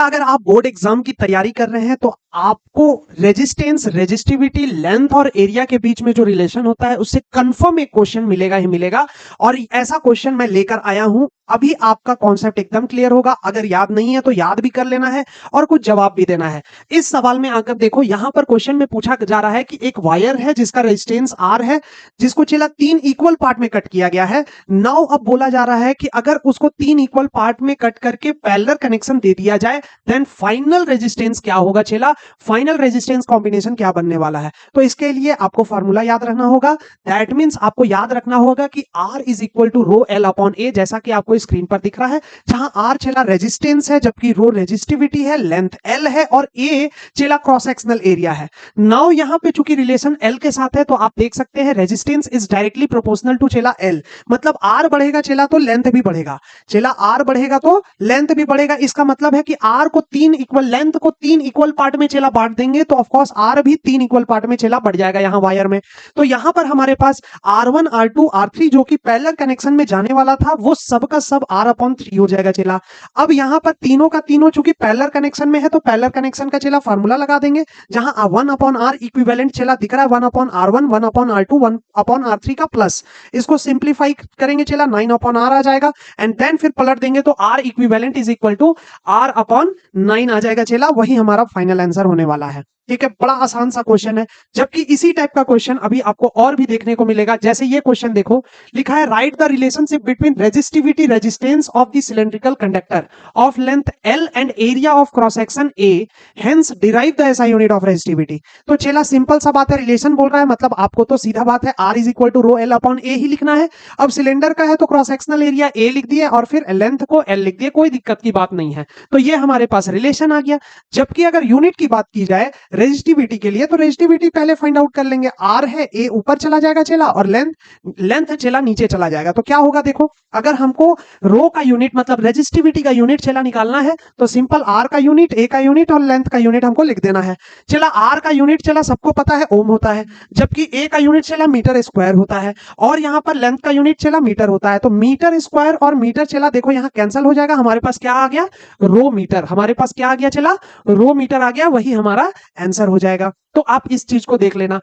अगर आप board exam की तैयारी कर रहे हैं तो आपको रेजिस्टेंस, रेजिस्टिविटी, लेंथ और एरिया के बीच में जो रिलेशन होता है उससे कंफर्म एक क्वेश्चन मिलेगा ही मिलेगा। और ऐसा क्वेश्चन मैं लेकर आया हूं, अभी आपका कॉन्सेप्ट एकदम क्लियर होगा। अगर याद नहीं है तो याद भी कर लेना है और कुछ जवाब भी देना है। इस सवाल में आकर देखो, यहां पर क्वेश्चन में पूछा जा रहा है कि एक वायर है जिसका रेजिस्टेंस आर है, जिसको चला 3 इक्वल पार्ट में कट किया गया है। नाउ अब बोला जा रहा है कि अगर उसको 3 इक्वल पार्ट में कट करके पैरेलल कनेक्शन दे दिया जाए देन फाइनल रेजिस्टेंस क्या होगा चेला, फाइनल रेजिस्टेंस कॉम्बिनेशन क्या बनने वाला है। तो इसके लिए आपको फार्मूला याद रखना होगा। दैट मींस आपको याद रखना होगा कि R is equal to rho l upon a, जैसा कि आपको स्क्रीन पर दिख रहा है, जहां R चेला रेजिस्टेंस है, जबकि रो रेजिस्टिविटी है, लेंथ L है और A चेला क्रॉस सेक्शनल एरिया है। नाउ यहां पे चूंकि रिलेशन L के साथ है तो आप देख सकते हैं resistance is directly proportional to चेला L, मतलब R बढ़ेगा चेला तो लेंथ भी बढ़ेगा, चेला R बढ़ेगा तो लेंथ भी बढ़ेगा। इसका मतलब है कि R को 3 इक्वल, लेंथ को 3 इक्वल पार्ट में चेला बांट देंगे तो ऑफ कोर्स R भी 3 इक्वल पार्ट में चेला बढ़ जाएगा यहां वायर में। तो यहां पर हमारे पास R1, R2, R3 जो कि पैरेलल कनेक्शन में जाने वाला था वो सब का सब R/3 हो जाएगा चेला। अब यहां पर तीनों का तीनों चूंकि पैरेलल कनेक्शन में है तो पैरेलल कनेक्शन का चेला फार्मूला लगा देंगे, जहां 1/R इक्विवेलेंट चेला दिख रहा है 1/R1, 1/R2, 1/R3 का प्लस, इसको सिंप्लीफाई करेंगे चेला 9/R आ जाएगा एंड देन फिर पलट देंगे तो R equivalent is equal to R/9 आ जाएगा चेला। वही हमारा फाइनल आंसर होने वाला है। ठीक है, बड़ा आसान सा क्वेश्चन है। जबकि इसी टाइप का क्वेश्चन अभी आपको और भी देखने को मिलेगा। जैसे ये क्वेश्चन देखो, लिखा है right the relationship between resistivity resistance of the cylindrical conductor of length L and area of cross section A, hence derive the SI unit of resistivity. तो चेला सिंपल सा बात है, रिलेशन बोल रहा है मतलब आपको तो सीधा बात है R is equal to rho l upon a ही लिखना है। अब सिलेंडर का है तो क्रॉस सेक्शनल एरिया A लिख दिए और फिर लेंथ को L लिख दिए, कोई दिक्कत की बात नहीं है। तो ये हमारे पास रिलेशन आ गया। जबकि अगर यूनिट की बात की जाए रेजिस्टिविटी के लिए तो रेजिस्टिविटी पहले फाइंड आउट कर लेंगे। R है, A ऊपर चला जाएगा चेला और लेंथ चेला नीचे चला जाएगा। तो क्या होगा देखो, अगर हमको रो का यूनिट मतलब रेजिस्टिविटी का यूनिट चेला निकालना है तो सिंपल R का यूनिट, A का यूनिट और लेंथ का यूनिट हमको लिख देना है। चला R का यूनिट चला सबको पता है ओम होता है, जबकि A का यूनिट चला मीटर स्क्वायर होता है और यहां पर लेंथ का यूनिट चला मीटर होता है। तो मीटर स्क्वायर और मीटर चला देखो यहां कैंसिल हो जाएगा, हमारे पास क्या आ गया, रो मीटर। हमारे पास क्या आ गया चला, रो मीटर आ गया, वही हमारा आंसर हो जाएगा। तो आप इस चीज को देख लेना।